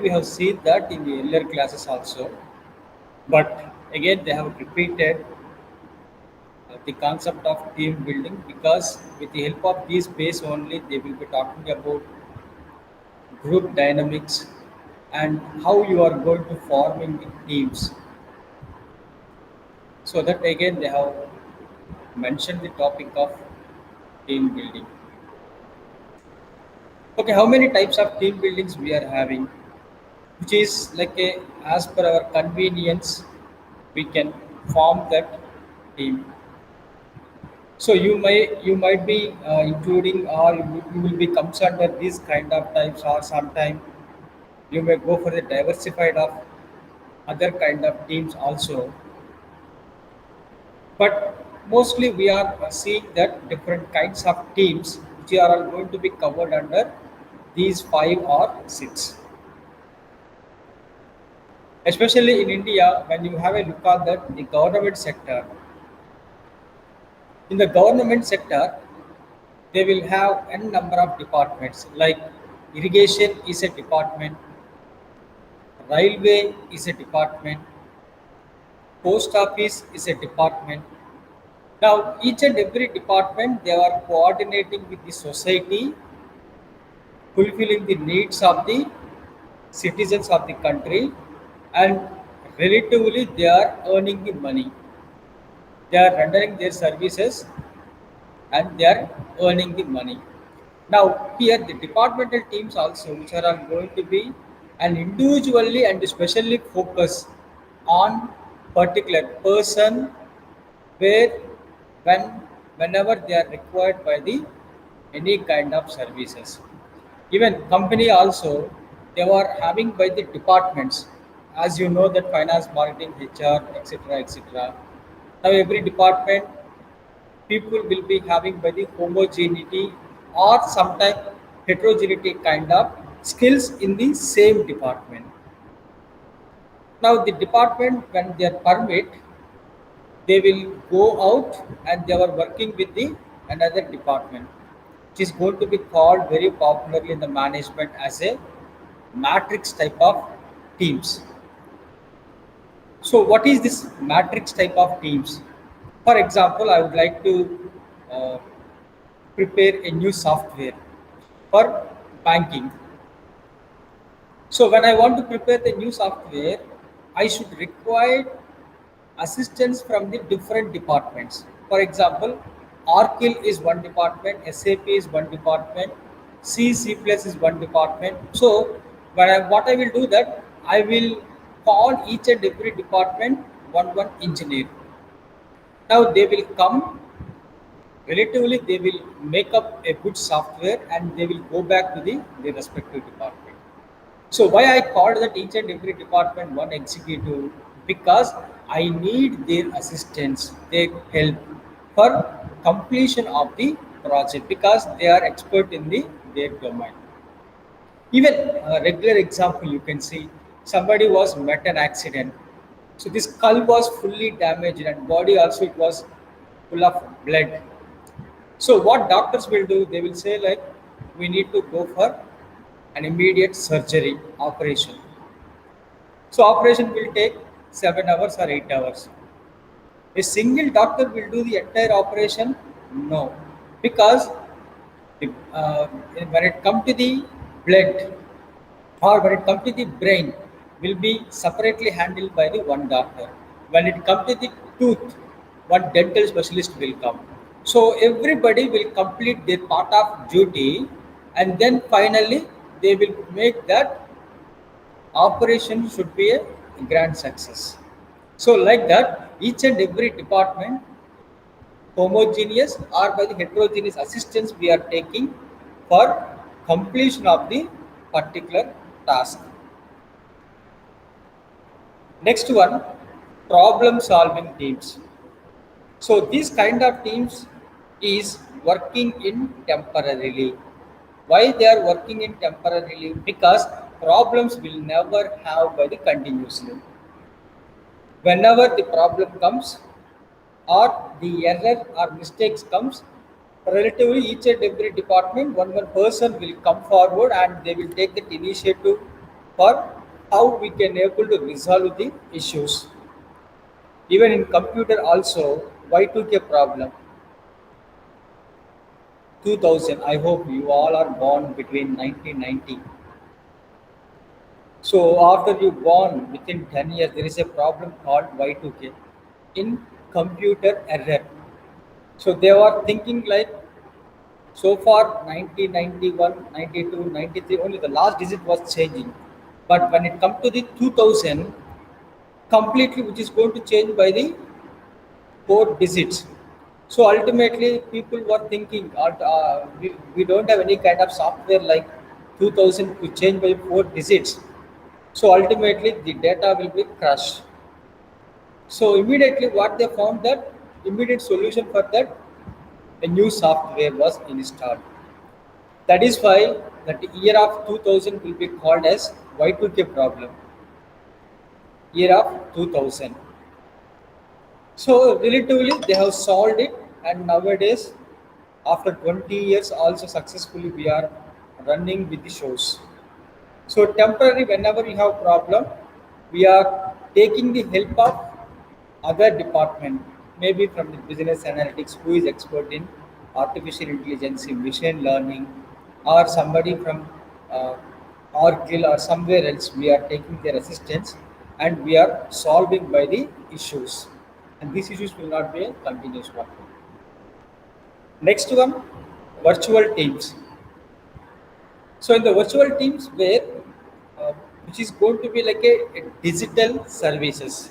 we have seen that in the earlier classes also, but again they have repeated the concept of team building, because with the help of these base only they will be talking about group dynamics and how you are going to form in the teams. So that again they have mentioned the topic of team building. Okay, how many types of team buildings we are having, which is like a, as per our convenience we can form that team. So you might be including, or you will be comes under these kind of types, or sometime you may go for the diversified of other kind of teams also. But mostly we are seeing that different kinds of teams which are all going to be covered under these five or six. Especially in India, when you have a look at that the government sector, in the government sector, they will have n number of departments, like irrigation is a department, railway is a department, post office is a department. Now each and every department they are coordinating with the society, fulfilling the needs of the citizens of the country, and relatively they are earning the money. They are rendering their services and they are earning the money. Now, here the departmental teams also, which are going to be and individually and especially focus on particular person, where, when, whenever they are required by the any kind of services. Even company also, they were having by the departments, as you know that finance, marketing, HR, etc., etc. Now every department people will be having by the homogeneity or sometimes heterogeneity kind of skills in the same department. Now the department when they are permit, they will go out and they are working with the another department, which is going to be called very popularly in the management as a matrix type of teams. So what is this matrix type of teams? For example, I would like to uh, prepare a new software for banking. So when I want to prepare the new software, I should require assistance from the different departments. For example, Oracle is one department, SAP is one department, C Plus is one department. So what I will do that I will call each and every department one engineer. Now they will come, relatively they will make up a good software and they will go back to the respective department. So why I called that each and every department one executive, because I need their assistance, their help for completion of the project, because they are expert in their domain. Even a regular example you can see, somebody was met an accident, so this skull was fully damaged and body also it was full of blood. So what doctors will do, they will say like, we need to go for an immediate surgery operation. So operation will take 7 hours or 8 hours. A single doctor will do the entire operation? No, because when it comes to the blood or when it comes to the brain, will be separately handled by the one doctor. When it comes to the tooth, one dental specialist will come. So everybody will complete their part of duty, and then finally they will make that operation should be a grand success. So like that, each and every department, homogeneous or by the heterogeneous assistance we are taking for completion of the particular task. Next one, problem solving teams. So these kind of teams is working in temporarily. Why they are working in temporarily? Because problems will never have by the continuously. Whenever the problem comes or the error or mistakes comes, relatively each and every department, one person will come forward and they will take that initiative for how we can able to resolve the issues. Even in computer also, Y2K problem, 2000. I hope you all are born between 1990. So after you born within 10 years, there is a problem called Y2K in computer error. So they were thinking like so far 1991, 92, 93, only the last digit was changing. But when it comes to the 2000, completely which is going to change by the four digits. So ultimately, people were thinking, we don't have any kind of software like 2000 to change by four digits. So ultimately, the data will be crushed. So immediately, what they found that immediate solution for that, a new software was installed. That is why that year of 2000 will be called as Y2K problem, year of 2000. So relatively, they have solved it, and nowadays, after 20 years, also successfully we are running with the shows. So temporary, whenever we have problem, we are taking the help of other department, maybe from the business analytics, who is expert in artificial intelligence, in machine learning, or somebody from uh, Oracle or somewhere else. We are taking their assistance, and we are solving by the issues. And these issues will not be a continuous work. Next one, virtual teams. So in the virtual teams, where which is going to be like a digital services,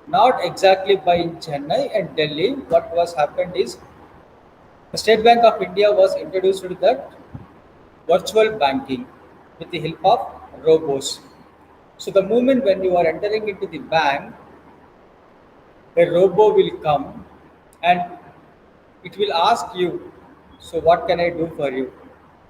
not exactly by Chennai and Delhi. What was happened is the State Bank of India was introduced to that virtual banking with the help of robots. So the moment when you are entering into the bank, a robo will come and it will ask you, so what can I do for you?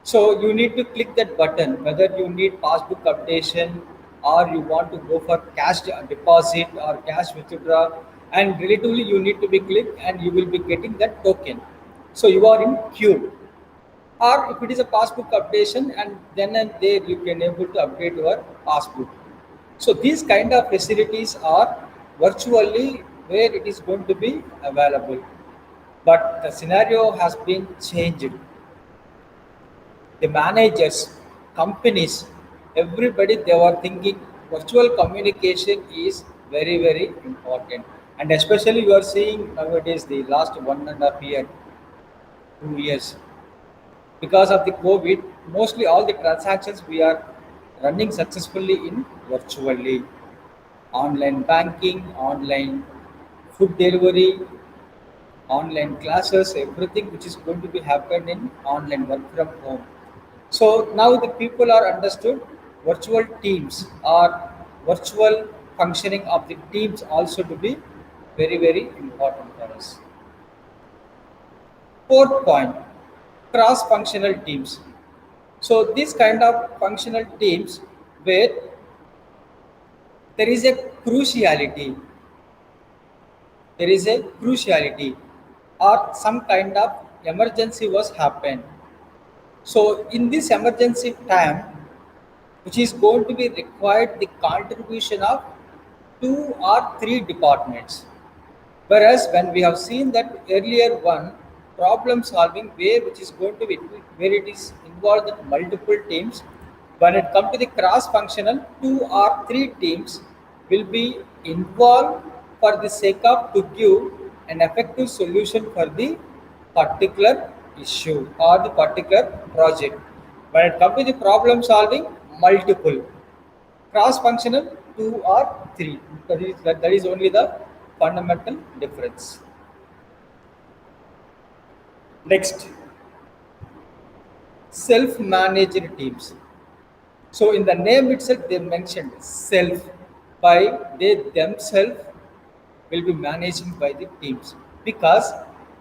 So you need to click that button whether you need passbook updation or you want to go for cash deposit or cash withdrawal, and relatively you need to be clicked and you will be getting that token. So you are in queue. Or if it is a passbook updation, and then and there you can able to update your passbook. So these kind of facilities are virtually where it is going to be available. But the scenario has been changed. The managers, companies, everybody, they were thinking virtual communication is very, very important. And especially you are seeing nowadays the last 1.5 year, 2 years, because of the COVID, mostly all the transactions we are running successfully in virtually. Online banking, online food delivery, online classes, everything which is going to be happen in online work from home. So now the people are understood virtual teams or virtual functioning of the teams also to be very, very important for us. Fourth point, cross-functional teams. So these kind of functional teams where there is a cruciality, there is a cruciality or some kind of emergency was happened. So in this emergency time, which is going to be required the contribution of two or three departments. Whereas when we have seen that earlier one, problem solving where which is going to be where it is involved in multiple teams, when it comes to the cross functional, two or three teams will be involved for the sake of to give an effective solution for the particular issue or the particular project. When it comes to the problem solving, multiple. Cross functional, two or three. That is only the fundamental difference. Next, self managed teams. So in the name itself, they mentioned self, by they themselves will be managing by the teams, because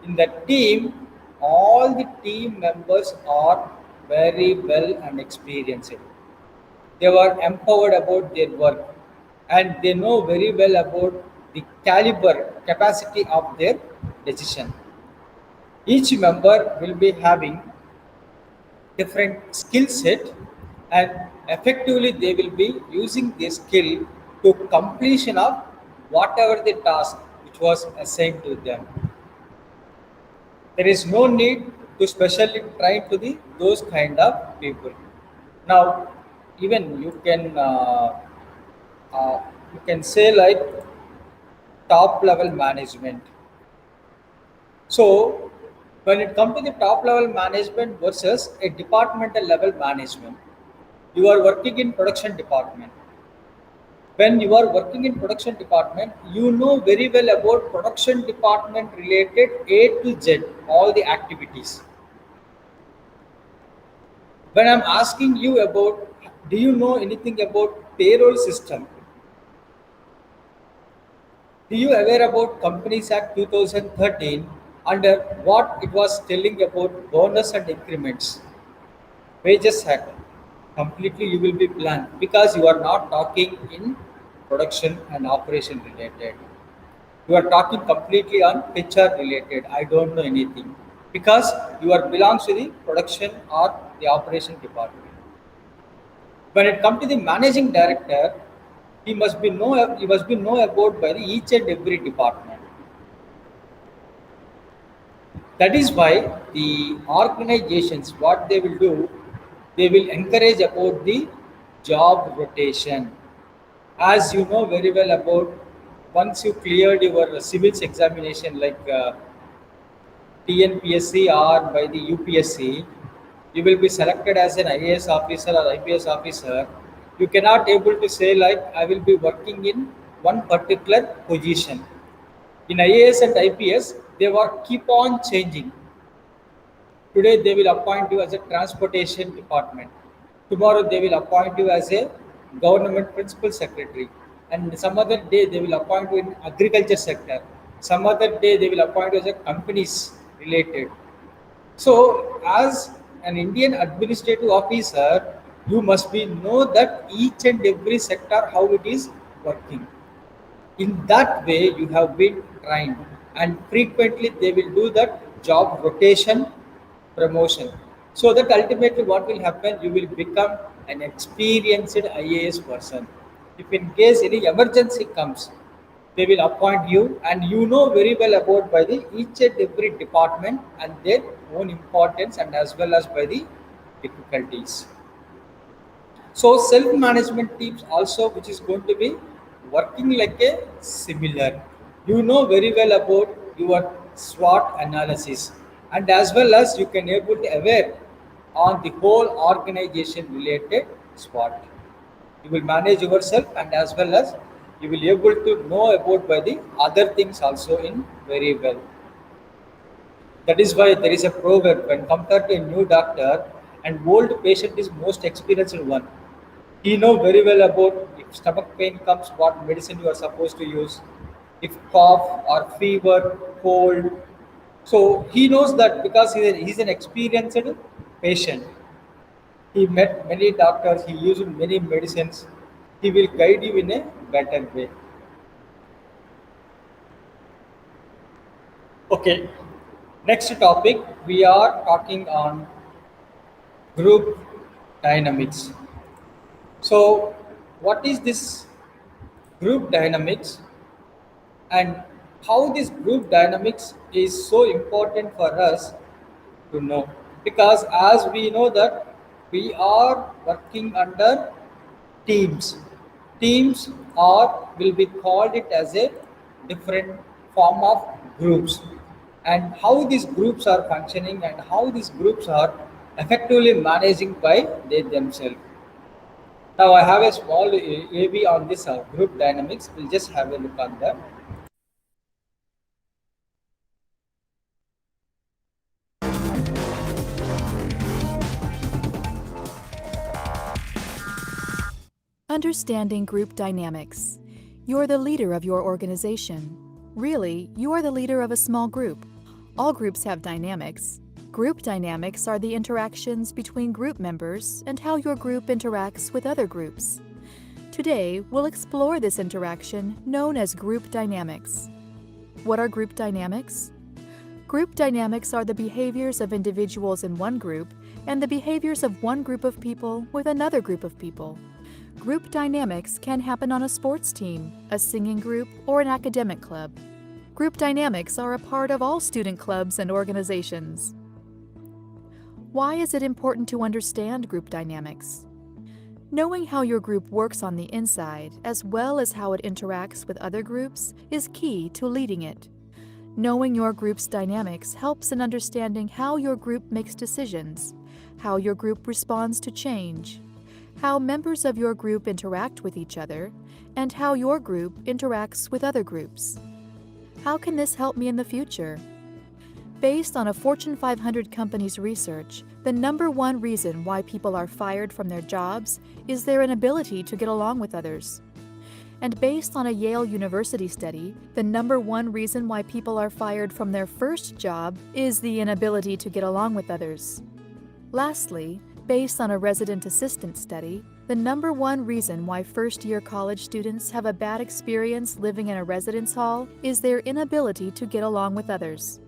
in the team all the team members are very well and experienced. They were empowered about their work, and they know very well about the caliber capacity of their decision. Each member will be having different skill set, and effectively they will be using this skill to completion of whatever the task which was assigned to them. There is no need to specially train to the those kind of people. Now even uh, you can say like top level management. So when it comes to the top level management versus a departmental level management, you are working in production department. When you are working in production department, you know very well about production department related A to Z, all the activities. When I'm asking you about, do you know anything about payroll system? Do you aware about Companies Act 2013 under what it was telling about bonus and increments? Wages Act. Completely you will be blank because you are not talking in production and operation related. You are talking completely on HR related. I don't know anything because you are belongs to the production or the operation department. When it comes to the managing director, he must be know about by the each and every department. That is why the organizations, what they will do, they will encourage about the job rotation. As you know very well about, once you cleared your civils examination like TNPSC or by the UPSC, you will be selected as an IAS officer or IPS officer. You cannot able to say like I will be working in one particular position. In IAS and IPS, they were keep on changing. Today they will appoint you as a transportation department. Tomorrow they will appoint you as a government principal secretary. And some other day they will appoint you in agriculture sector. Some other day they will appoint you as a companies related. So, as an Indian administrative officer, you must be know that each and every sector how it is working. In that way, you have been trained, and frequently they will do that job rotation, promotion. So that ultimately, what will happen? You will become an experienced IAS person. If in case any emergency comes, they will appoint you, and you know very well about by the each and every department and their own importance, and as well as by the difficulties. So self-management teams also, which is going to be working like a similar. You know very well about your SWOT analysis, and as well as you can able to aware on the whole organization related SWOT. You will manage yourself, and as well as you will able to know about by the other things also in very well. That is why there is a proverb when compared to a new doctor, and old patient is most experienced one. He know very well about if stomach pain comes, what medicine you are supposed to use, if cough or fever, cold. So he knows that because he's an experienced patient. He met many doctors, he used many medicines. He will guide you in a better way. Okay, next topic we are talking on group dynamics. So, what is this group dynamics and how this group dynamics is so important for us to know? Because as we know that we are working under teams. Teams are will be called it as a different form of groups, and how these groups are functioning and how these groups are effectively managing by they themselves. Now I have a small AV on this group dynamics. We'll just have a look on that. Understanding group dynamics. You're the leader of your organization. Really, you are the leader of a small group. All groups have dynamics. Group dynamics are the interactions between group members and how your group interacts with other groups. Today, we'll explore this interaction known as group dynamics. What are group dynamics? Group dynamics are the behaviors of individuals in one group and the behaviors of one group of people with another group of people. Group dynamics can happen on a sports team, a singing group, or an academic club. Group dynamics are a part of all student clubs and organizations. Why is it important to understand group dynamics? Knowing how your group works on the inside, as well as how it interacts with other groups, is key to leading it. Knowing your group's dynamics helps in understanding how your group makes decisions, how your group responds to change, how members of your group interact with each other, and how your group interacts with other groups. How can this help me in the future? Based on a Fortune 500 company's research, the number one reason why people are fired from their jobs is their inability to get along with others. And based on a Yale University study, the number one reason why people are fired from their first job is the inability to get along with others. Lastly, based on a resident assistant study, the number one reason why first-year college students have a bad experience living in a residence hall is their inability to get along with others.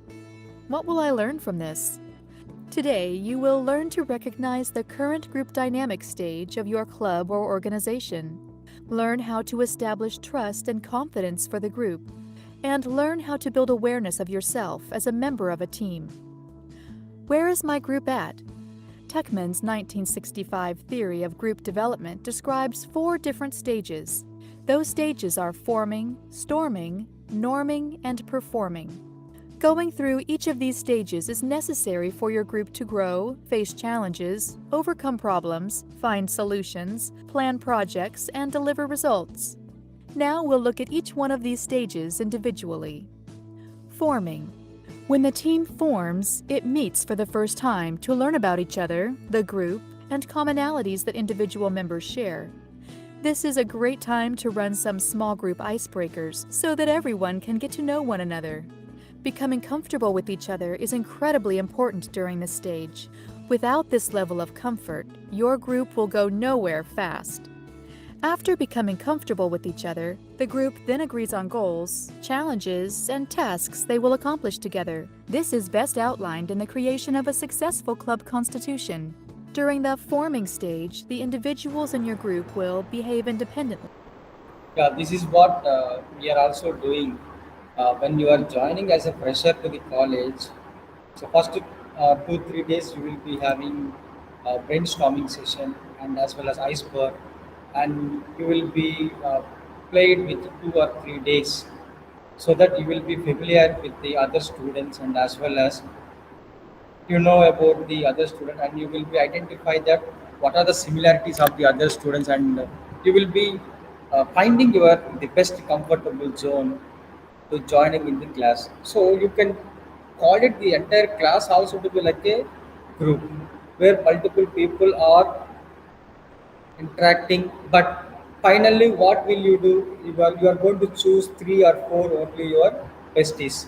What will I learn from this? Today, you will learn to recognize the current group dynamic stage of your club or organization. Learn how to establish trust and confidence for the group, and learn how to build awareness of yourself as a member of a team. Where is my group at? Tuckman's 1965 theory of group development describes 4 different stages. Those stages are forming, storming, norming, and performing. Going through each of these stages is necessary for your group to grow, face challenges, overcome problems, find solutions, plan projects, and deliver results. Now we'll look at each one of these stages individually. Forming. When the team forms, it meets for the first time to learn about each other, the group, and commonalities that individual members share. This is a great time to run some small group icebreakers so that everyone can get to know one another. Becoming comfortable with each other is incredibly important during this stage. Without this level of comfort, your group will go nowhere fast. After becoming comfortable with each other, the group then agrees on goals, challenges, and tasks they will accomplish together. This is best outlined in the creation of a successful club constitution. During the forming stage, the individuals in your group will behave independently. Yeah, this is what we are also doing when you are joining as a fresher to the college. So first 2 3 days you will be having a brainstorming session and as well as iceberg, and you will be played with 2 or 3 days so that you will be familiar with the other students and as well as you know about the other student, and you will be identify that what are the similarities of the other students, and you will be finding your the best comfortable zone to joining in the class. So you can call it the entire class also to be like a group where multiple people are interacting. But finally, what will you do? You are going to choose 3 or 4 only your besties,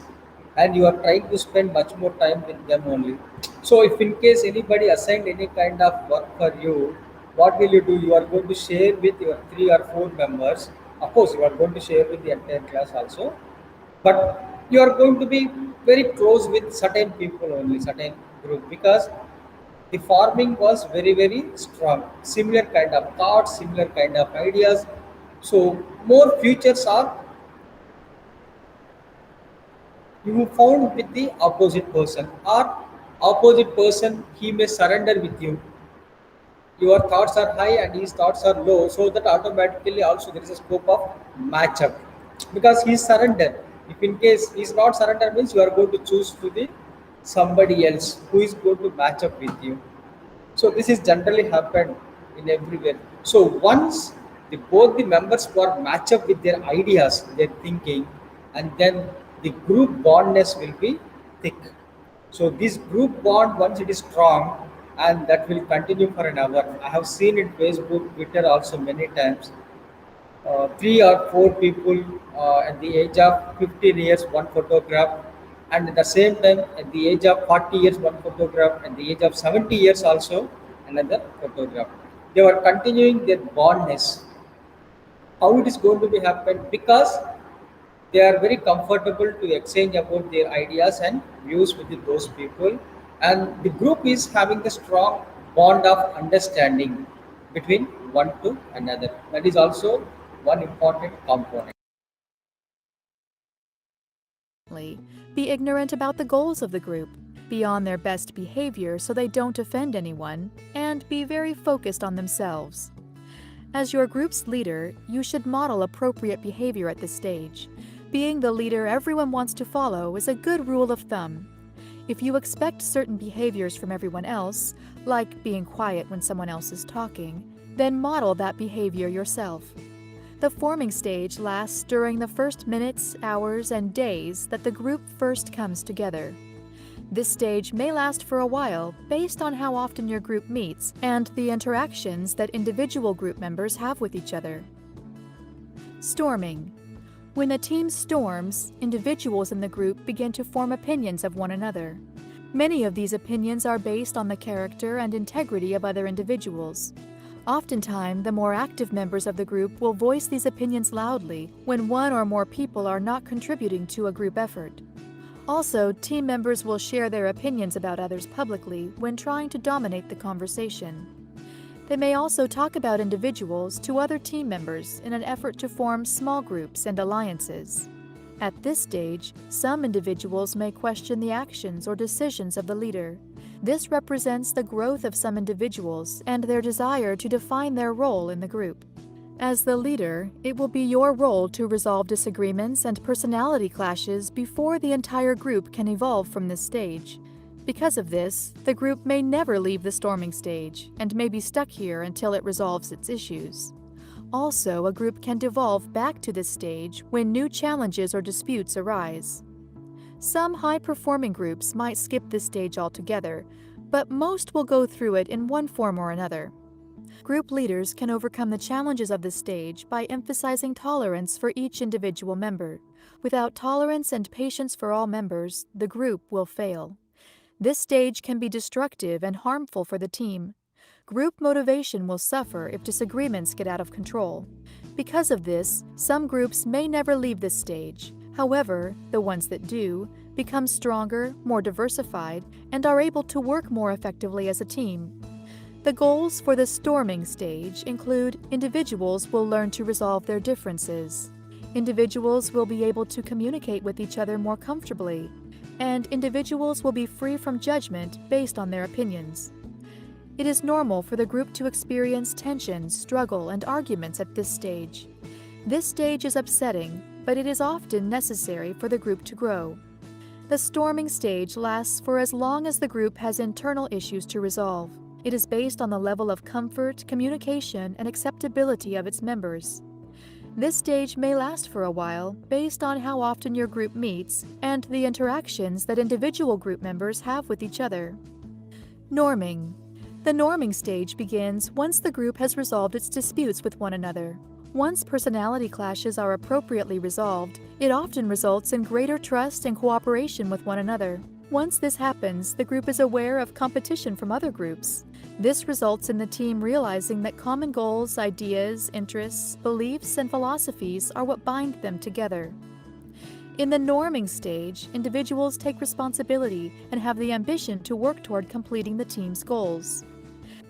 and you are trying to spend much more time with them only. So if in case anybody assigned any kind of work for you, what will you do? You are going to share with your 3 or 4 members. Of course, you are going to share with the entire class also, but you are going to be very close with certain people only, certain group, because the farming was very strong, similar kind of thoughts, similar kind of ideas. So more futures are you found with the opposite person, or opposite person he may surrender with you. Your thoughts are high and his thoughts are low, so that automatically also there is a scope of matchup, because he surrendered. If in case he's not surrender means you are going to choose to the somebody else who is going to match up with you. So this is generally happened in everywhere. So once both the members were match up with their ideas, their thinking, and then the group bondness will be thick. So this group bond, once it is strong, and that will continue for an hour. I have seen it Facebook, Twitter also many times. 3 or 4 people at the age of 15 years, one photograph, and at the same time, at the age of 40 years, one photograph, at the age of 70 years, also another photograph. They were continuing their bondness. How it is going to be happen? Because they are very comfortable to exchange about their ideas and views with those people, and the group is having the strong bond of understanding between one to another. That is also one important component. Be ignorant about the goals of the group, be on their best behavior so they don't offend anyone, and be very focused on themselves. As your group's leader, you should model appropriate behavior at this stage. Being the leader everyone wants to follow is a good rule of thumb. If you expect certain behaviors from everyone else, like being quiet when someone else is talking, then model that behavior yourself. The forming stage lasts during the first minutes, hours, and days that the group first comes together. This stage may last for a while based on how often your group meets and the interactions that individual group members have with each other. Storming. When a team storms, individuals in the group begin to form opinions of one another. Many of these opinions are based on the character and integrity of other individuals. Oftentimes, the more active members of the group will voice these opinions loudly when one or more people are not contributing to a group effort. Also, team members will share their opinions about others publicly when trying to dominate the conversation. They may also talk about individuals to other team members in an effort to form small groups and alliances. At this stage, some individuals may question the actions or decisions of the leader. This represents the growth of some individuals and their desire to define their role in the group. As the leader, it will be your role to resolve disagreements and personality clashes before the entire group can evolve from this stage. Because of this, the group may never leave the storming stage and may be stuck here until it resolves its issues. Also, a group can devolve back to this stage when new challenges or disputes arise. Some high-performing groups might skip this stage altogether, but most will go through it in one form or another. Group leaders can overcome the challenges of this stage by emphasizing tolerance for each individual member. Without tolerance and patience for all members, the group will fail. This stage can be destructive and harmful for the team. Group motivation will suffer if disagreements get out of control. Because of this, some groups may never leave this stage. However, the ones that do become stronger, more diversified, and are able to work more effectively as a team. The goals for the storming stage include individuals will learn to resolve their differences. Individuals will be able to communicate with each other more comfortably, and individuals will be free from judgment based on their opinions. It is normal for the group to experience tension, struggle, and arguments at this stage. This stage is upsetting, but it is often necessary for the group to grow. The storming stage lasts for as long as the group has internal issues to resolve. It is based on the level of comfort, communication, and acceptability of its members. This stage may last for a while based on how often your group meets and the interactions that individual group members have with each other. Norming. The norming stage begins once the group has resolved its disputes with one another. Once personality clashes are appropriately resolved, it often results in greater trust and cooperation with one another. Once this happens, the group is aware of competition from other groups. This results in the team realizing that common goals, ideas, interests, beliefs, and philosophies are what bind them together. In the norming stage, individuals take responsibility and have the ambition to work toward completing the team's goals.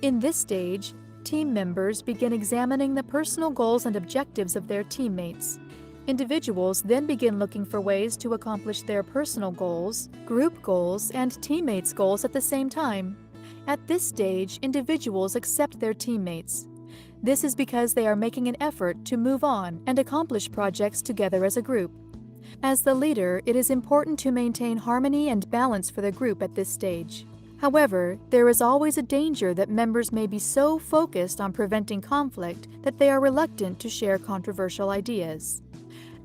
In this stage, team members begin examining the personal goals and objectives of their teammates. Individuals then begin looking for ways to accomplish their personal goals, group goals, and teammates' goals at the same time. At this stage, individuals accept their teammates. This is because they are making an effort to move on and accomplish projects together as a group. As the leader, it is important to maintain harmony and balance for the group at this stage. However, there is always a danger that members may be so focused on preventing conflict that they are reluctant to share controversial ideas.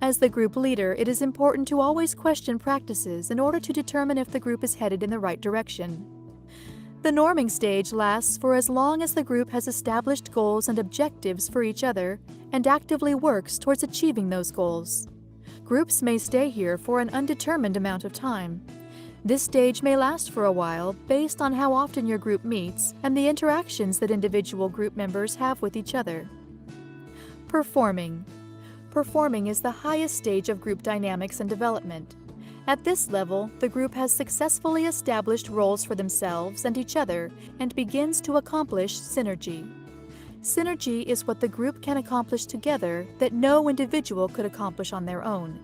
As the group leader, it is important to always question practices in order to determine if the group is headed in the right direction. The norming stage lasts for as long as the group has established goals and objectives for each other and actively works towards achieving those goals. Groups may stay here for an undetermined amount of time. This stage may last for a while based on how often your group meets and the interactions that individual group members have with each other. Performing. Performing is the highest stage of group dynamics and development. At this level, the group has successfully established roles for themselves and each other and begins to accomplish synergy. Synergy is what the group can accomplish together that no individual could accomplish on their own.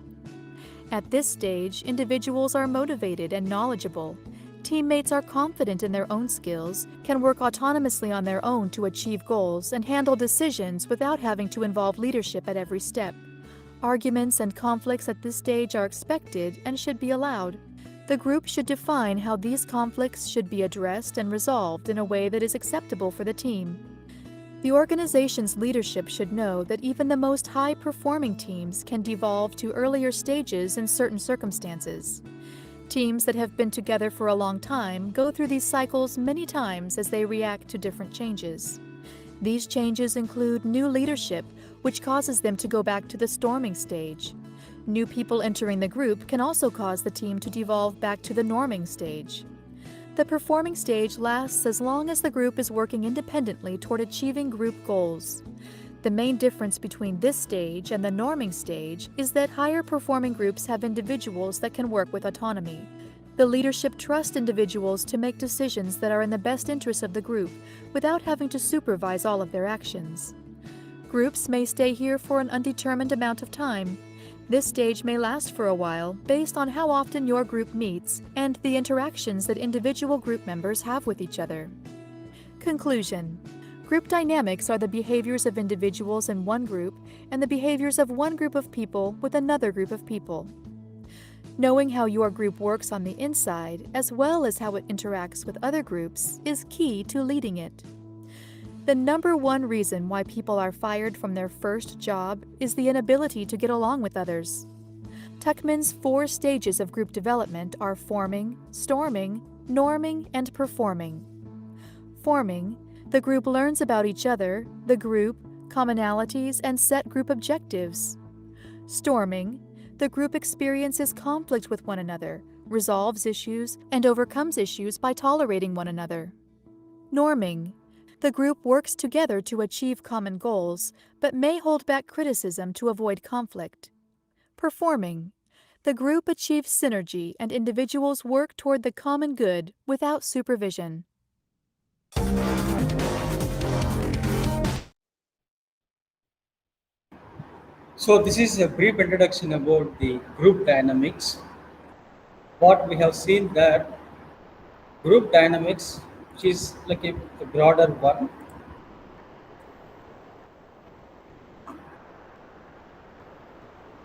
At this stage, individuals are motivated and knowledgeable. Teammates are confident in their own skills, can work autonomously on their own to achieve goals, and handle decisions without having to involve leadership at every step. Arguments and conflicts at this stage are expected and should be allowed. The group should define how these conflicts should be addressed and resolved in a way that is acceptable for the team. The organization's leadership should know that even the most high-performing teams can devolve to earlier stages in certain circumstances. Teams that have been together for a long time go through these cycles many times as they react to different changes. These changes include new leadership, which causes them to go back to the storming stage. New people entering the group can also cause the team to devolve back to the norming stage. The performing stage lasts as long as the group is working independently toward achieving group goals. The main difference between this stage and the norming stage is that higher performing groups have individuals that can work with autonomy. The leadership trusts individuals to make decisions that are in the best interest of the group without having to supervise all of their actions. Groups may stay here for an undetermined amount of time. This stage may last for a while based on how often your group meets and the interactions that individual group members have with each other. Conclusion: group dynamics are the behaviors of individuals in one group and the behaviors of one group of people with another group of people. Knowing how your group works on the inside, as well as how it interacts with other groups, is key to leading it. The number one reason why people are fired from their first job is the inability to get along with others. Tuckman's 4 stages of group development are forming, storming, norming, and performing. Forming: the group learns about each other, the group, commonalities, and set group objectives. Storming: the group experiences conflict with one another, resolves issues, and overcomes issues by tolerating one another. Norming: the group works together to achieve common goals, but may hold back criticism to avoid conflict. Performing: the group achieves synergy and individuals work toward the common good without supervision. So this is a brief introduction about the group dynamics. What we have seen that group dynamics, which is like a broader one.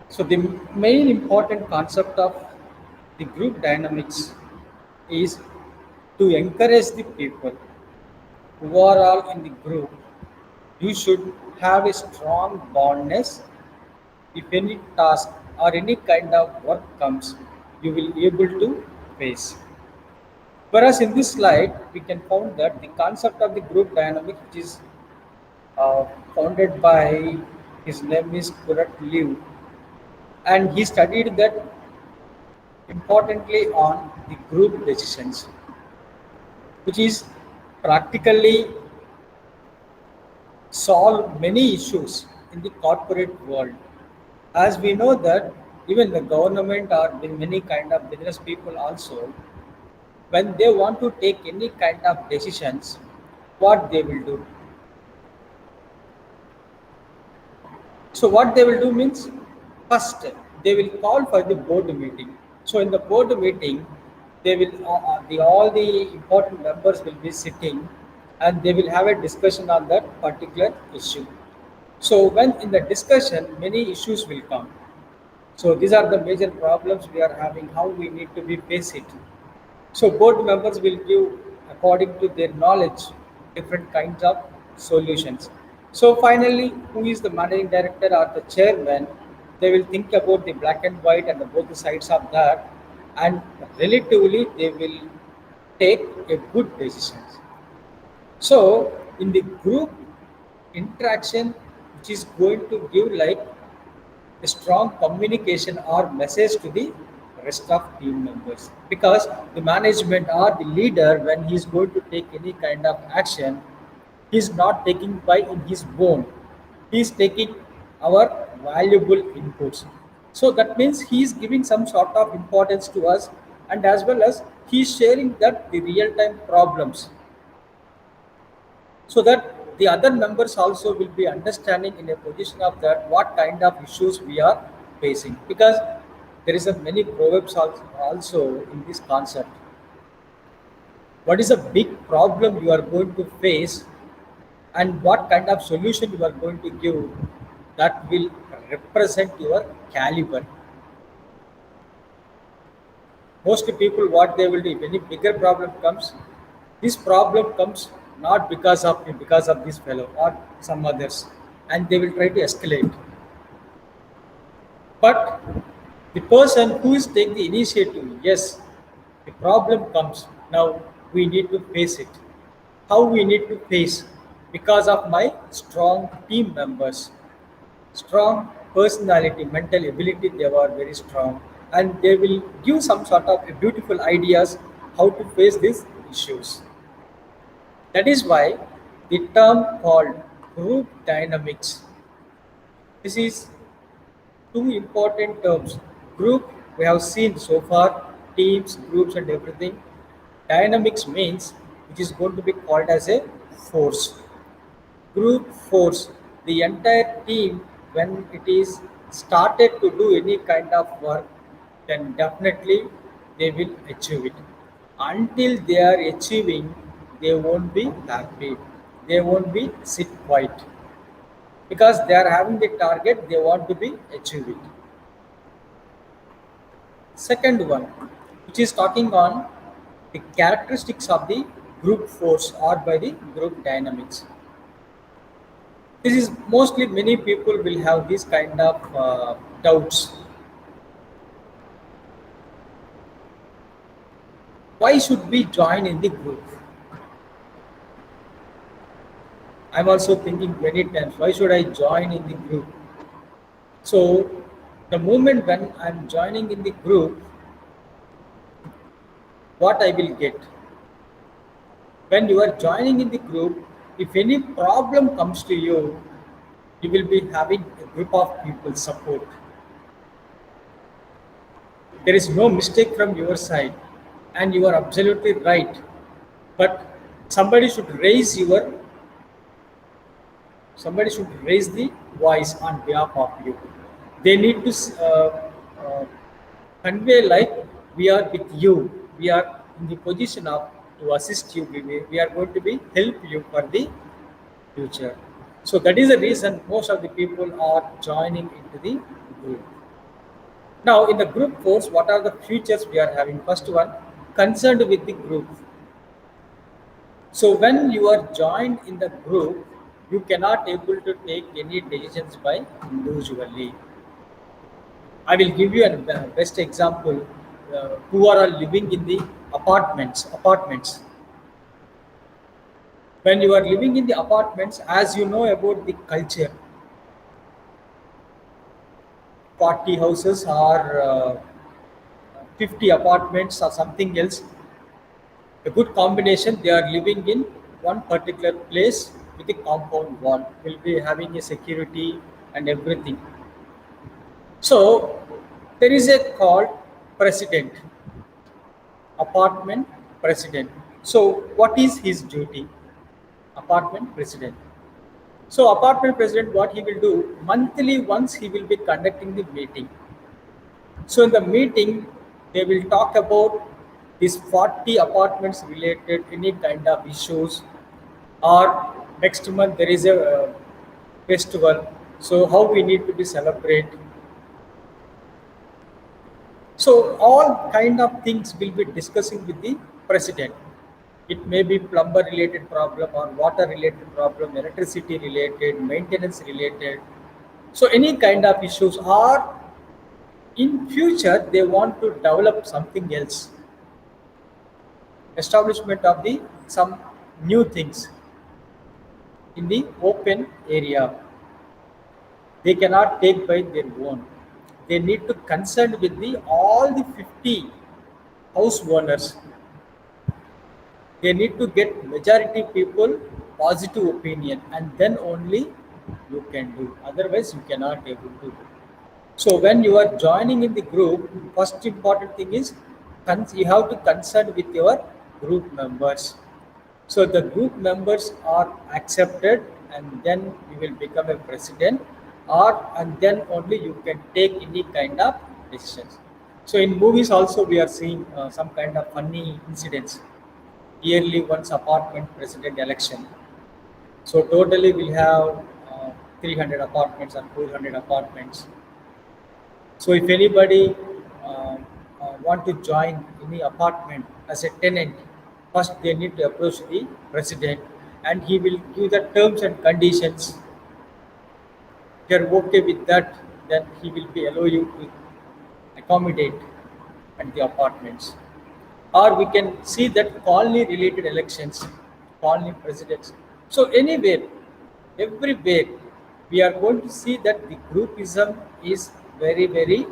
So the main important concept of the group dynamics is to encourage the people who are all in the group. You should have a strong bondness. If any task or any kind of work comes, you will be able to face. Whereas in this slide, we can find that the concept of the group dynamic, which is uh, founded by, his name is Kurat Liu, and he studied that importantly on the group decisions, which is practically solve many issues in the corporate world. As we know that even the government or the many kind of business people also, when they want to take any kind of decisions, what they will do? So what they will do means, first they will call for the board meeting. So in the board meeting, they will all the important members will be sitting, and they will have a discussion on that particular issue. So when in the discussion, many issues will come. So these are the major problems we are having. How we need to be face it. So board members will give, according to their knowledge, different kinds of solutions. So finally, who is the managing director or the chairman? They will think about the black and white and the both sides of that, and relatively they will take a good decisions. So in the group interaction, which is going to give like a strong communication or message to the rest of team members, because the management or the leader, when he is going to take any kind of action, he is not taking by in his own, he is taking our valuable inputs. So that means he is giving some sort of importance to us, and as well as he is sharing that the real time problems, so that the other members also will be understanding in a position of that what kind of issues we are facing, because there is a many proverbs also in this concept. What is a big problem you are going to face, and what kind of solution you are going to give, that will represent your caliber. Most people, what they will do, if any bigger problem comes, this problem comes not because of me, because of this fellow or some others, and they will try to escalate. But the person who is taking the initiative, yes, the problem comes. Now we need to face it. How we need to face? Because of my strong team members, strong personality, mental ability, they are very strong, and they will give some sort of beautiful ideas how to face these issues. That is why the term called group dynamics. This is two important terms. Group, we have seen so far, teams, groups, and everything. Dynamics means which is going to be called as a force. Group force, the entire team, when it is started to do any kind of work, then definitely they will achieve it. Until they are achieving, they won't be happy. They won't be sit quiet, because they are having the target, they want to be achieve it. Second one, which is talking on the characteristics of the group force or by the group dynamics. This is mostly many people will have this kind of doubts. Why should we join in the group? I'm also thinking many times, why should I join in the group? So the moment when I'm joining in the group, what I will get? When you are joining in the group, if any problem comes to you, you will be having a group of people support. There is no mistake from your side, and you are absolutely right. But somebody should raise your somebody should raise the voice on behalf of you. They need to uh, convey like we are with you, we are in the position of to assist you, we are going to be help you for the future. So that is the reason most of the people are joining into the group. Now in the group force, what are the features we are having? First one, concerned with the group. So when you are joined in the group, you cannot able to take any decisions by individually. I will give you a best example. Who are living in the apartments. When you are living in the apartments, as you know about the culture, 40 houses or 50 apartments or something else, a good combination, they are living in one particular place with a compound wall, will be having a security and everything. So there is a called president, apartment president. So what is his duty? Apartment president. So apartment president, what he will do, monthly once he will be conducting the meeting. So in the meeting, they will talk about these 40 apartments related any kind of issues, or next month there is a festival. So how we need to be celebrate. So all kind of things will be discussing with the president. It may be plumber related problem or water related problem, electricity related, maintenance related. So any kind of issues, or in future they want to develop something else, establishment of the some new things in the open area. They cannot take by their own. They need to consult with the all the 50 house owners. They need to get majority people positive opinion, and then only you can do. Otherwise, you cannot able to do. So when you are joining in the group, first important thing is you have to consult with your group members. So the group members are accepted, and then you will become a president, or and then only you can take any kind of decisions. So in movies also we are seeing some kind of funny incidents. Yearly once apartment president election. So totally we'll have 300 apartments or 400 apartments. So if anybody want to join any apartment as a tenant, first they need to approach the president, and he will give the terms and conditions. If you are okay with that, then he will be allow you to accommodate at the apartments. Or we can see that colony related elections, colony presidents. So anywhere, everywhere, we are going to see that the groupism is very, very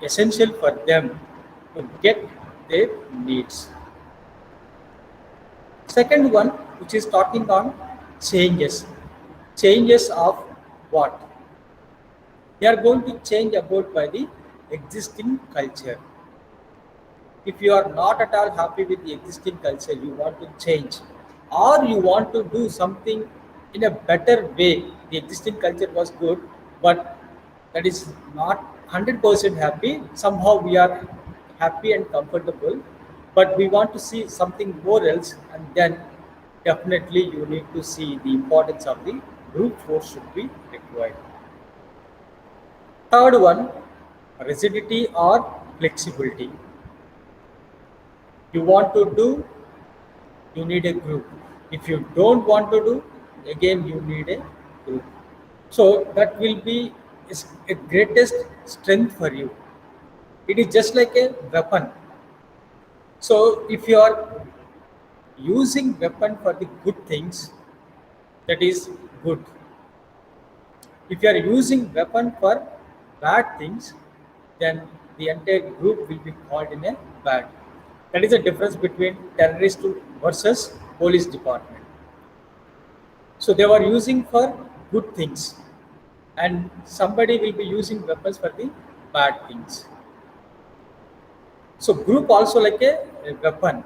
essential for them to get their needs. Second one, which is talking on changes. Changes of what? They are going to change about by the existing culture. If you are not at all happy with the existing culture, you want to change, or you want to do something in a better way. The existing culture was good, but that is not 100% happy. Somehow we are happy and comfortable, but we want to see something more else, and then definitely you need to see the importance of the group force should be required. Third one, rigidity or flexibility. You want to do, you need a group. If you don't want to do, again you need a group. So that will be a greatest strength for you. It is just like a weapon. So if you are using weapon for the good things, that is good. If you are using weapon for bad things, then the entire group will be called in a bad. That is the difference between terrorist versus police department. So they were using for good things, and somebody will be using weapons for the bad things. So group also like a weapon.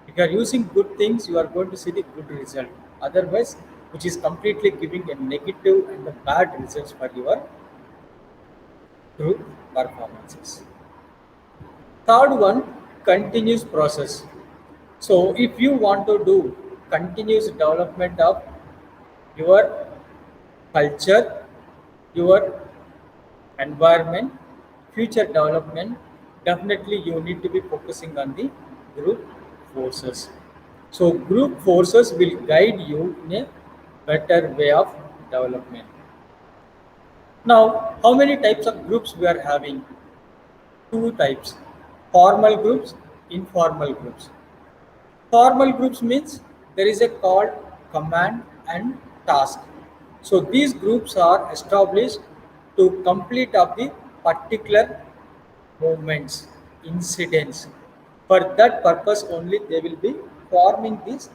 If you are using good things, you are going to see the good result. Otherwise, which is completely giving a negative and a bad results for your group performances. Third one, continuous process. So if you want to do continuous development of your culture, your environment, future development, definitely you need to be focusing on the group forces. So group forces will guide you in a better way of development. Now, how many types of groups we are having? Two types: formal groups, informal groups. Formal groups means there is a called command and task. So these groups are established to complete of the particular movements, incidents. For that purpose only they will be forming this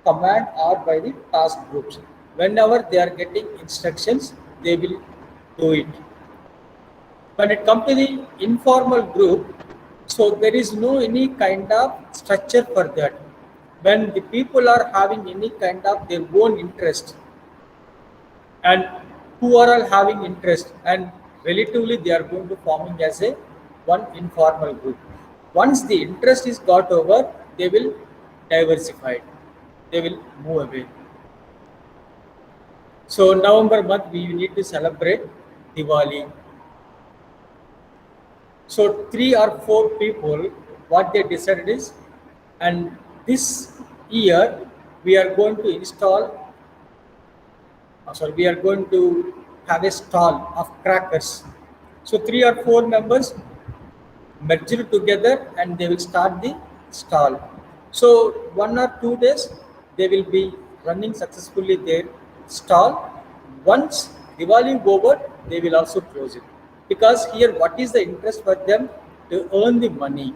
command or by the task groups. Whenever they are getting instructions, they will do it. When it comes to the informal group, so there is no any kind of structure for that. When the people are having any kind of their own interest, and who are all having interest, and relatively they are going to forming as a one informal group. Once the interest is got over, they will diversify, they will move away. So November month we need to celebrate Diwali. So 3 or 4 people, what they decided is, and this year we are going to install, we are going to have a stall of crackers. So 3 or 4 members merged together and they will start the stall. So 1 or 2 days they will be running successfully their stall. Once Diwali over, they will also close it. Because here what is the interest for them? To earn the money.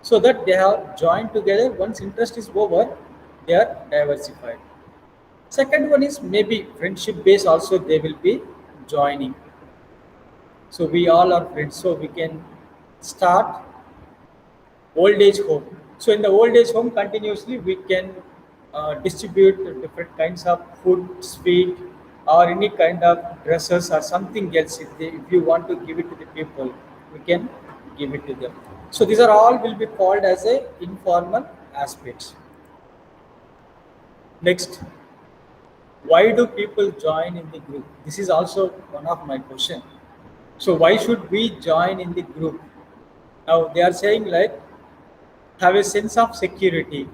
So that they have joined together. Once interest is over, they are diversified. Second one is maybe friendship base also they will be joining. So we all are friends. So we can start old age home. So in the old age home, continuously we can distribute different kinds of food, sweet, or any kind of dresses or something else. If you want to give it to the people, we can give it to them. So these are all will be called as a informal aspects. Next, why do people join in the group? This is also one of my question. So why should we join in the group? Now they are saying like have a sense of security.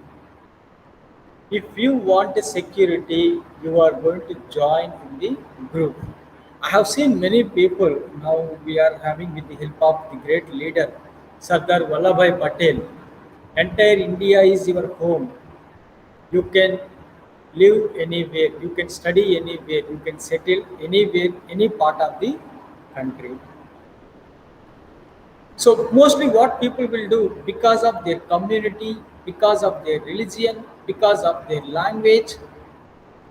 If you want a security, you are going to join in the group. I have seen many people now we are having with the help of the great leader Sardar Vallabhbhai Patel. Entire India is your home. You can live anywhere, you can study anywhere, you can settle anywhere, any part of the country. So mostly what people will do because of their community, because of their religion, because of their language,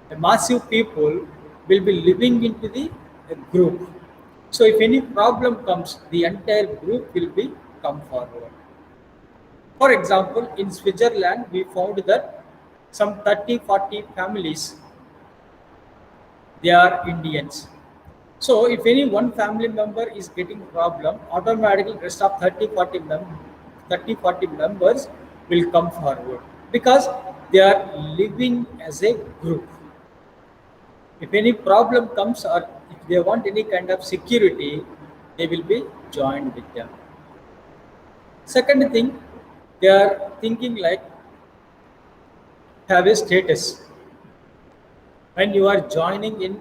a massive people will be living into the group. So if any problem comes, the entire group will be come forward. For example, in Switzerland, we found that some 30, 40 families, they are Indians. So if any one family member is getting problem, automatically rest of 30, 40 members will come forward because they are living as a group. If any problem comes or if they want any kind of security, they will be joined with them. Second thing, they are thinking like have a status. When you are joining in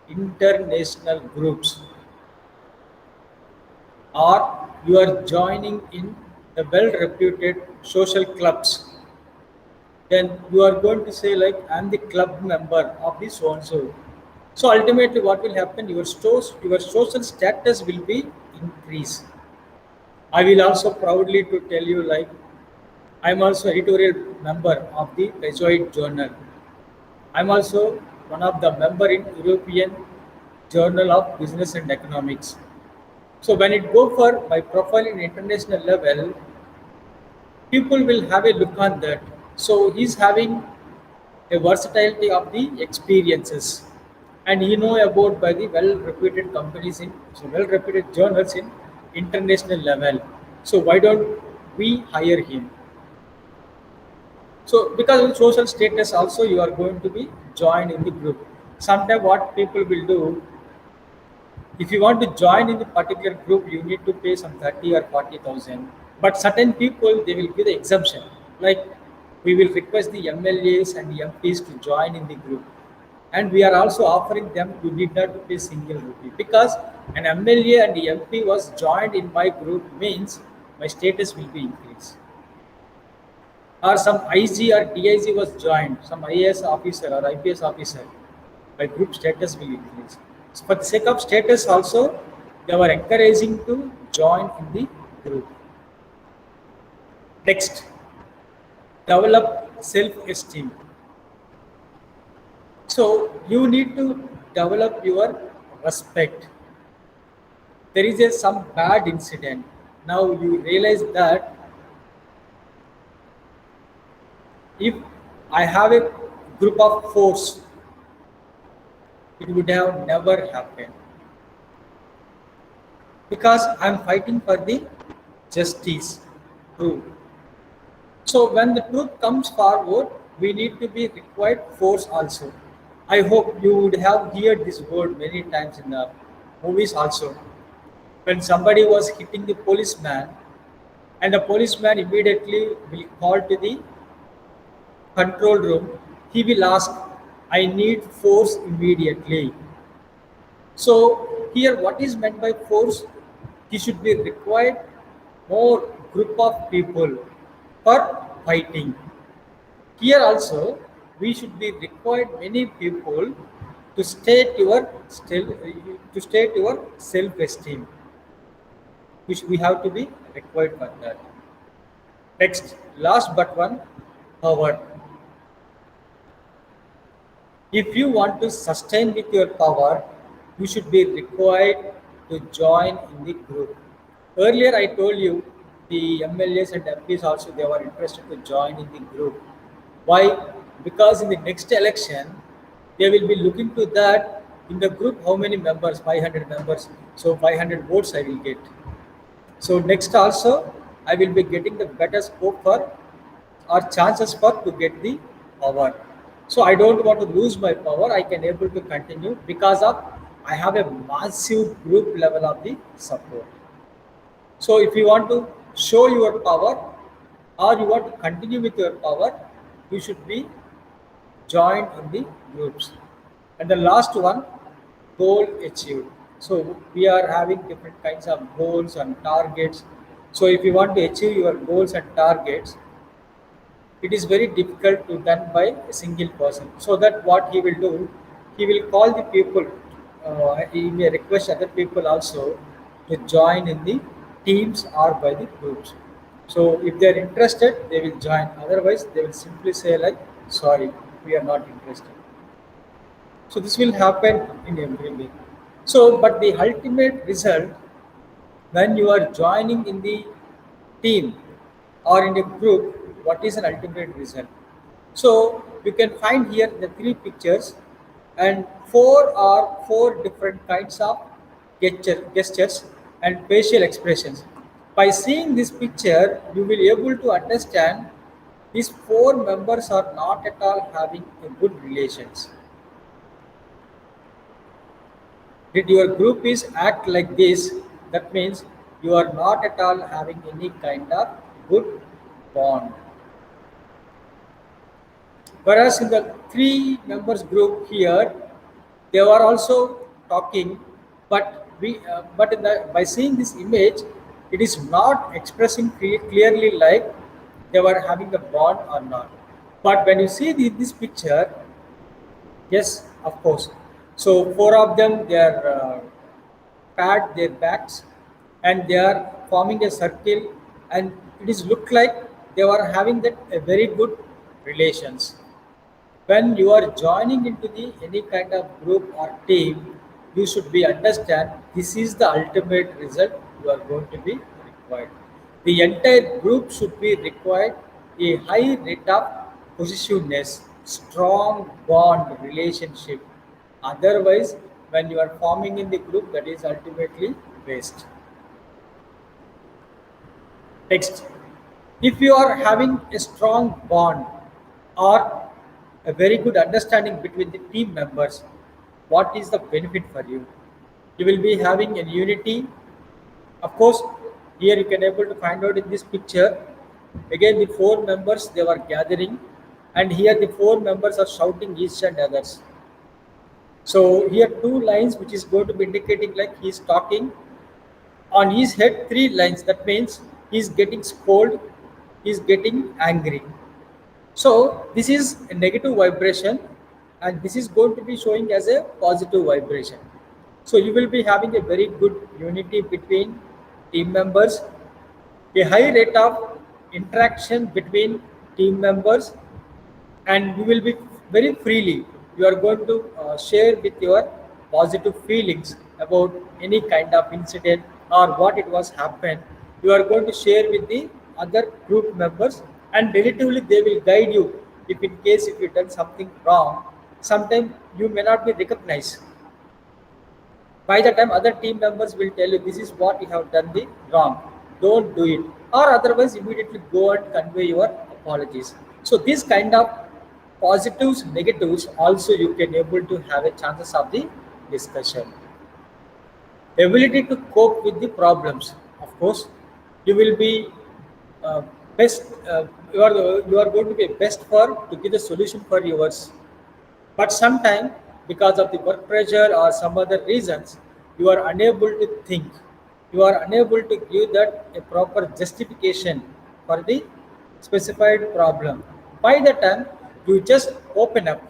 international groups or you are joining in the well reputed social clubs, then you are going to say like I'm the club member of the so and so. So ultimately what will happen, your social status will be increased. I will also proudly to tell you like I'm also editorial member of the Jesuit Journal. I'm also one of the member in European Journal of Business and Economics. So when it go for my profile in international level, people will have a look on that. So he's having a versatility of the experiences, and he know about by the well-reputed companies in so well-reputed journals in international level. So why don't we hire him? So because of social status, also you are going to be joined in the group. Sometimes what people will do, if you want to join in the particular group, you need to pay some 30 or 40,000. But certain people they will give the exemption. Like we will request the MLAs and the MPs to join in the group. And we are also offering them you need not to pay single rupee. Because an MLA and the MP was joined in my group means my status will be increased. Or some IG or DIG was joined, some IAS officer or IPS officer, by group status will increase. So for the sake of status also, they were encouraging to join in the group. Next, develop self-esteem. So you need to develop your respect. There is some bad incident. Now you realize that if I have a group of force, it would have never happened because I'm fighting for the justice, truth. So when the truth comes forward, we need to be required force also. I hope you would have heard this word many times in the movies also. When somebody was hitting the policeman, and the policeman immediately will call to the control room, he will ask, I need force immediately. So here what is meant by force? He should be required more group of people for fighting. Here also we should be required many people to state your self-esteem, which we have to be required for that. Next, last but one, power. If you want to sustain with your power, you should be required to join in the group. Earlier, I told you the MLAs and MPs also they were interested to join in the group. Why? Because in the next election, they will be looking to that in the group how many members, 500 members. So 500 votes I will get. So next also, I will be getting the better scope for or chances for to get the power. So I don't want to lose my power. I can able to continue because of I have a massive group level of the support. So if you want to show your power or you want to continue with your power, you should be joined in the groups. And the last one, goal achieved. So we are having different kinds of goals and targets. So if you want to achieve your goals and targets, it is very difficult to done by a single person. So that what he will do, he will call the people, he may request other people also to join in the teams or by the groups. So if they are interested, they will join. Otherwise, they will simply say like, sorry, we are not interested. So this will happen in every way. So, but the ultimate result when you are joining in the team or in a group, what is an ultimate result? So you can find here the three pictures and four different kinds of gestures and facial expressions. By seeing this picture, you will able to understand these four members are not at all having a good relations. Did your group is act like this? That means you are not at all having any kind of good bond. Whereas in the three members group here, they were also talking, but by seeing this image, it is not expressing clearly like they were having a bond or not. But when you see this picture, yes, of course. So four of them they are pat their backs and they are forming a circle, and it is look like they were having that a very good relations. When you are joining into the any kind of group or team, you should be understand this is the ultimate result you are going to be required. The entire group should be required a high rate of possessiveness, strong bond relationship. Otherwise, when you are forming in the group, that is ultimately waste. Next, if you are having a strong bond or a very good understanding between the team members, what is the benefit for you? You will be having a unity. Of course, here you can able to find out in this picture. Again, the four members they were gathering, and here the four members are shouting each and others. So here two lines which is going to be indicating like he is talking. On his head three lines. That means he is getting scolded, he is getting angry. So this is a negative vibration, and this is going to be showing as a positive vibration. So you will be having a very good unity between team members, a high rate of interaction between team members, and you will be very freely. You are going to share with your positive feelings about any kind of incident or what it was happened. You are going to share with the other group members, and relatively they will guide you if in case if you done something wrong. Sometimes you may not be recognized. By the time other team members will tell you this is what you have done the wrong, don't do it, or otherwise immediately go and convey your apologies. So this kind of positives negatives also you can able to have a chances of the discussion. Ability to cope with the problems, of course you will be uh, best you are going to be best for to give the solution for yours. But sometimes, because of the work pressure or some other reasons, you are unable to think. You are unable to give that a proper justification for the specified problem. By the time you just open up,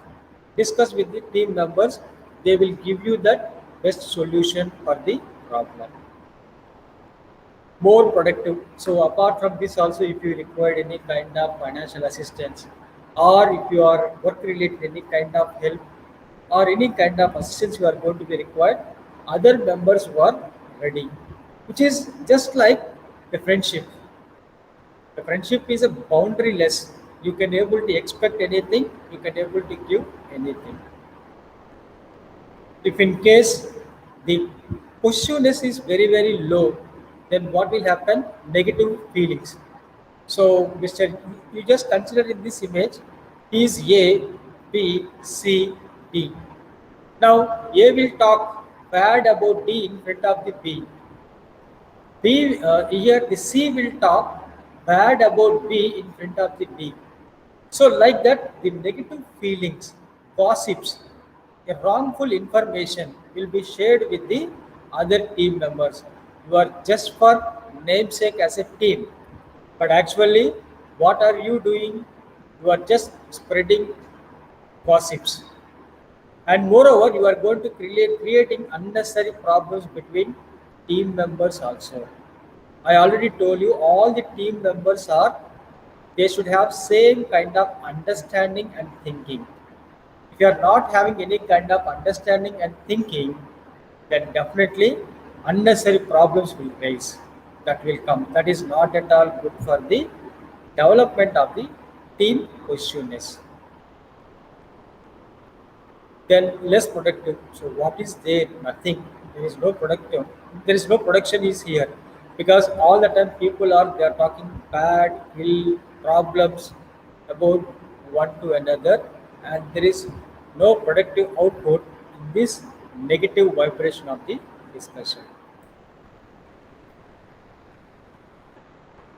discuss with the team members, they will give you that best solution for the problem. More productive. So apart from this also, if you require any kind of financial assistance, or if you are work related any kind of help or any kind of assistance you are going to be required, other members were ready, which is just like a friendship. The friendship is a boundaryless. You can able to expect anything, you can able to give anything. If in case the positiveness is very low, then what will happen? Negative feelings. So, Mr. You just consider in this image, he is A, B, C, D. Now, A will talk bad about D in front of the B. Here the C will talk bad about B in front of the D. So, like that, the negative feelings, gossips, a wrongful information will be shared with the other team members. You are just for namesake as a team, but actually, what are you doing? You are just spreading gossips, and moreover, you are going to creating unnecessary problems between team members also. I already told you all the team members are they should have same kind of understanding and thinking. If you are not having any kind of understanding and thinking, then definitely unnecessary problems will rise. That will come. That is not at all good for the development of the team cohesiveness. Then less productive. So what is there? Nothing. There is no productive. There is no production is here because all the time people are they are talking bad, ill problems about one to another, and there is no productive output in this negative vibration of the discussion.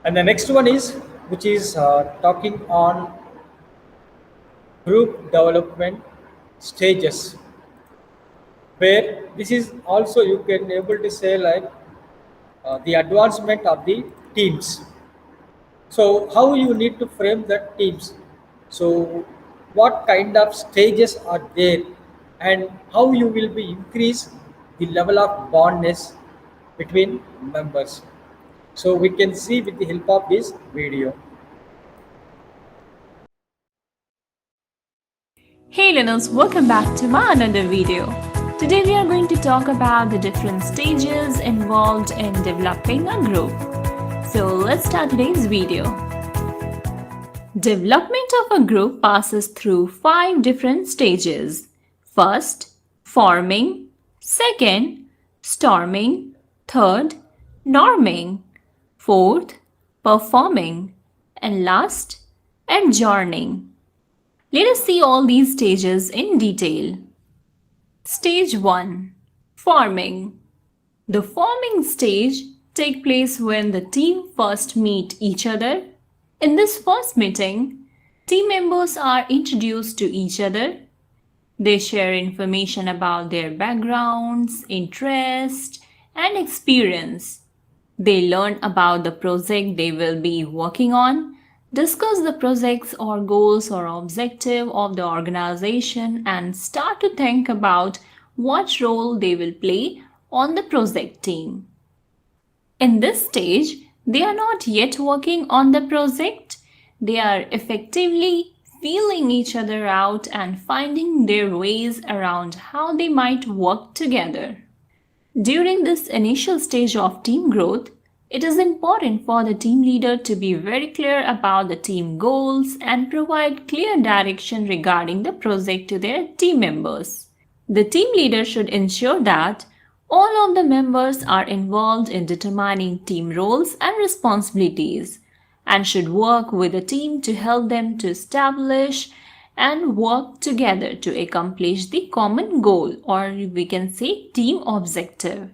And the next one is which is talking on group development stages where this is also you can able to say like the advancement of the teams. So how you need to frame the teams, so what kind of stages are there and how you will be increase the level of bondness between members. So we can see with the help of this video. Hey learners, welcome back to my another video. Today we are going to talk about the different stages involved in developing a group. So let's start today's video. Development of a group passes through 5 different stages. First, forming. Second, storming. Third, norming. Fourth, performing. And last, adjourning. Let us see all these stages in detail. Stage 1. Forming. The forming stage takes place when the team first meet each other. In this first meeting, team members are introduced to each other. They share information about their backgrounds, interests, and experience. They learn about the project they will be working on, discuss the projects or goals or objective of the organization, and start to think about what role they will play on the project team. In this stage, they are not yet working on the project. They are effectively feeling each other out and finding their ways around how they might work together. During this initial stage of team growth, it is important for the team leader to be very clear about the team goals and provide clear direction regarding the project to their team members. The team leader should ensure that all of the members are involved in determining team roles and responsibilities and should work with the team to help them to establish and work together to accomplish the common goal, or we can say team objective.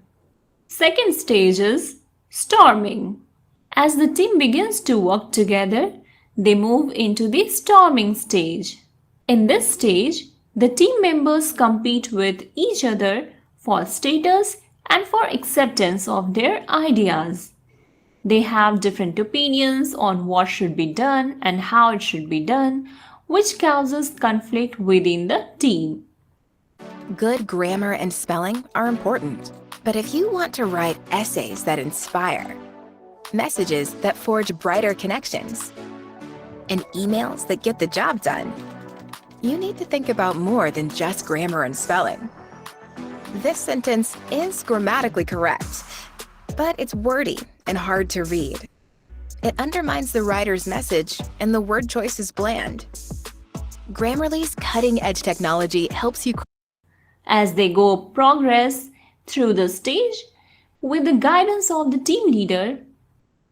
Second stage is storming. As the team begins to work together, they move into the storming stage. In this stage, the team members compete with each other for status and for acceptance of their ideas. They have different opinions on what should be done and how it should be done, which causes conflict within the team. Good grammar and spelling are important, but if you want to write essays that inspire, messages that forge brighter connections, and emails that get the job done, you need to think about more than just grammar and spelling. This sentence is grammatically correct, but it's wordy and hard to read. It undermines the writer's message, and the word choice is bland. Grammarly's cutting-edge technology helps you. As they go progress through the stage, with the guidance of the team leader,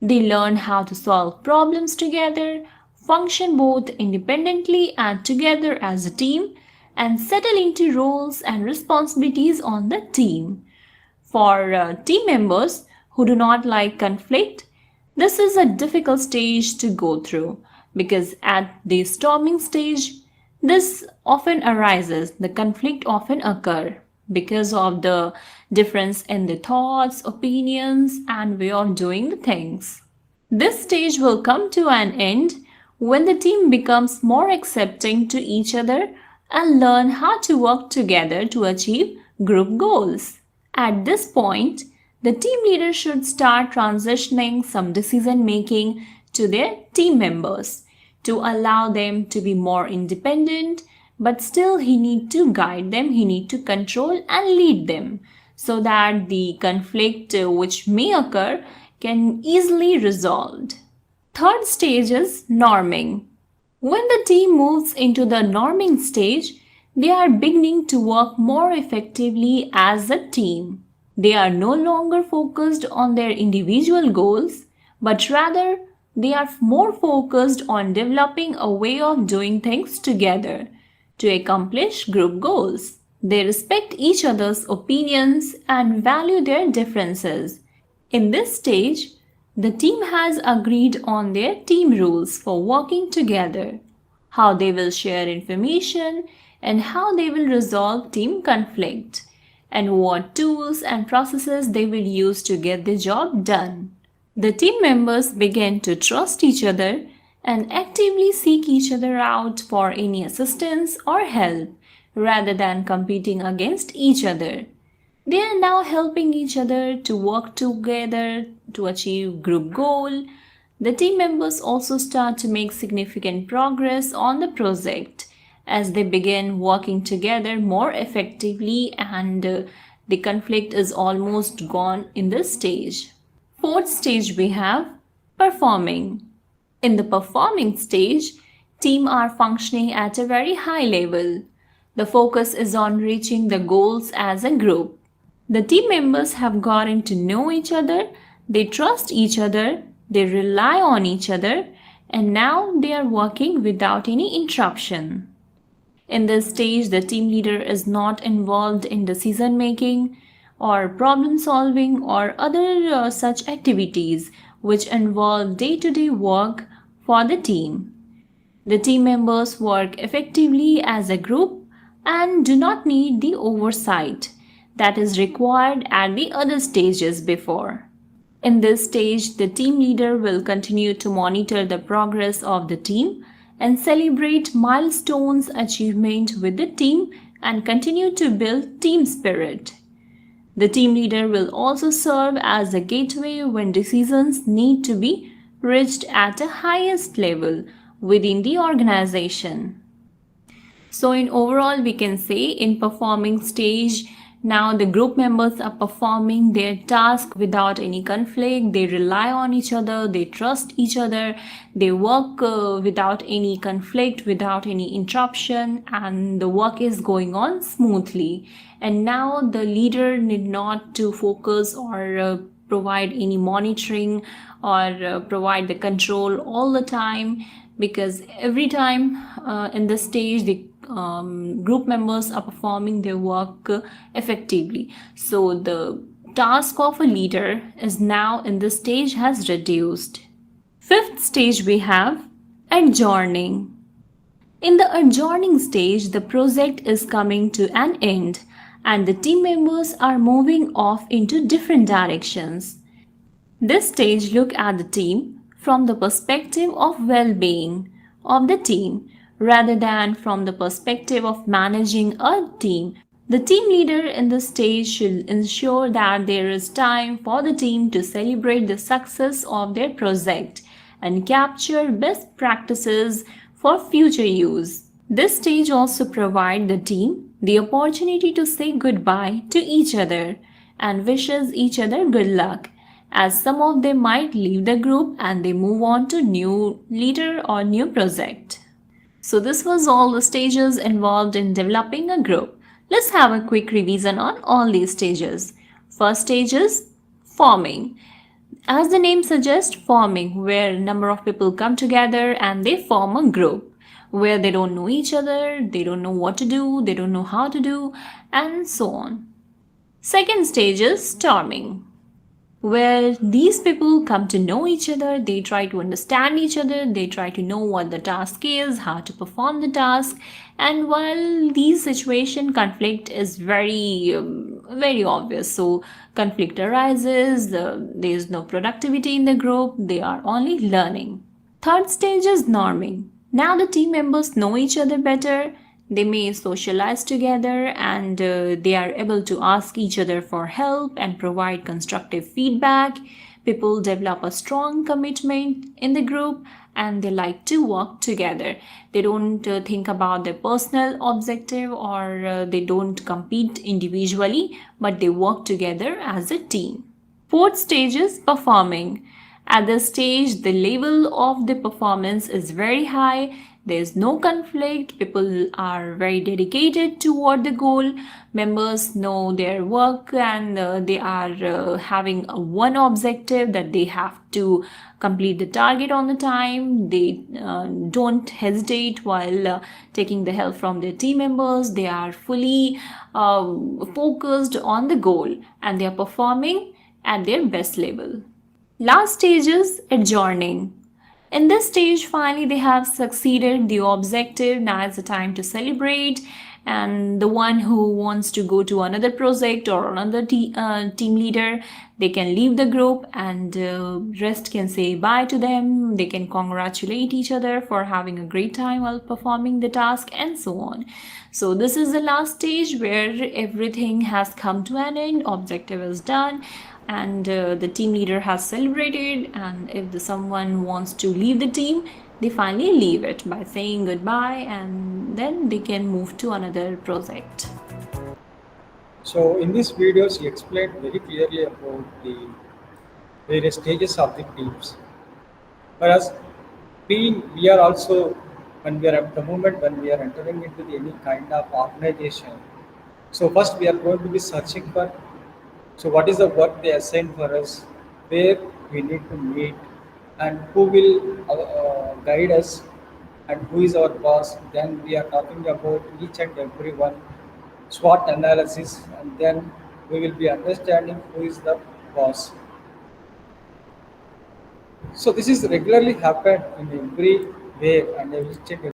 they learn how to solve problems together, function both independently and together as a team, and settle into roles and responsibilities on the team. For team members who do not like conflict, this is a difficult stage to go through because at the storming stage, this often arises, the conflict often occur because of the difference in the thoughts, opinions, and way of doing the things. This stage will come to an end when the team becomes more accepting to each other and learn how to work together to achieve group goals. At this point, the team leader should start transitioning some decision making to their team members to allow them to be more independent, but still he need to guide them, he need to control and lead them so that the conflict which may occur can easily resolved. Third stage is norming. When the team moves into the norming stage, they are beginning to work more effectively as a team. They are no longer focused on their individual goals, but rather they are more focused on developing a way of doing things together to accomplish group goals. They respect each other's opinions and value their differences. In this stage, the team has agreed on their team rules for working together, how they will share information, and how they will resolve team conflict, and what tools and processes they will use to get the job done. The team members begin to trust each other and actively seek each other out for any assistance or help rather than competing against each other. They are now helping each other to work together to achieve group goal. The team members also start to make significant progress on the project as they begin working together more effectively and the conflict is almost gone in this stage. Fourth stage we have performing. In the performing stage, teams are functioning at a very high level. The focus is on reaching the goals as a group. The team members have gotten to know each other, they trust each other, they rely on each other, and now they are working without any interruption. In this stage, the team leader is not involved in decision making or problem solving or other such activities which involve day-to-day work for the team. The team members work effectively as a group and do not need the oversight that is required at the other stages before. In this stage, the team leader will continue to monitor the progress of the team and celebrate milestones achievement with the team and continue to build team spirit. The team leader will also serve as a gateway when decisions need to be reached at a highest level within the organization. So in overall, we can say in performing stage, now the group members are performing their task without any conflict. They rely on each other, they trust each other, they work without any conflict, without any interruption, and the work is going on smoothly. And now the leader need not to focus or provide any monitoring or provide the control all the time, because every time in this stage the group members are performing their work effectively. So the task of a leader is now in this stage has reduced. Fifth stage we have adjourning. In the adjourning stage, the project is coming to an end and the team members are moving off into different directions. This stage look at the team from the perspective of well-being of the team rather than from the perspective of managing a team. The team leader in this stage should ensure that there is time for the team to celebrate the success of their project and capture best practices for future use. This stage also provides the team the opportunity to say goodbye to each other and wishes each other good luck as some of them might leave the group and they move on to new leader or new project. So this was all the stages involved in developing a group. Let's have a quick revision on all these stages. First stage is forming. As the name suggests, forming, where a number of people come together and they form a group where they don't know each other, they don't know what to do, they don't know how to do, and so on. Second stage is storming, where these people come to know each other, they try to understand each other, they try to know what the task is, how to perform the task, and while these situation conflict is very obvious, so conflict arises, there is no productivity in the group, they are only learning. Third stage is norming. Now the team members know each other better, they may socialize together and they are able to ask each other for help and provide constructive feedback. People develop a strong commitment in the group and they like to work together. They don't think about their personal objective or they don't compete individually, but they work together as a team. Fourth stage is performing. At this stage, the level of the performance is very high. There is no conflict. People are very dedicated toward the goal. Members know their work and they are having one objective that they have to complete the target on the time. They don't hesitate while taking the help from their team members. They are fully focused on the goal and they are performing at their best level. Last stage is adjourning. In this stage, finally, they have succeeded the objective. Now is the time to celebrate. And the one who wants to go to another project or another team leader, they can leave the group and rest can say bye to them. They can congratulate each other for having a great time while performing the task and so on. So this is the last stage where everything has come to an end. Objective is done. And the team leader has celebrated, and if someone wants to leave the team, they finally leave it by saying goodbye and then they can move to another project. So in this video, she explained very clearly about the various stages of the teams. Whereas we are also, when we are at the moment when we are entering into any kind of organization, so first we are going to be searching for, so what is the work they assign for us, where we need to meet, and who will guide us, and who is our boss. Then we are talking about each and every one, SWOT analysis, and then we will be understanding who is the boss. So this is regularly happened in every way and every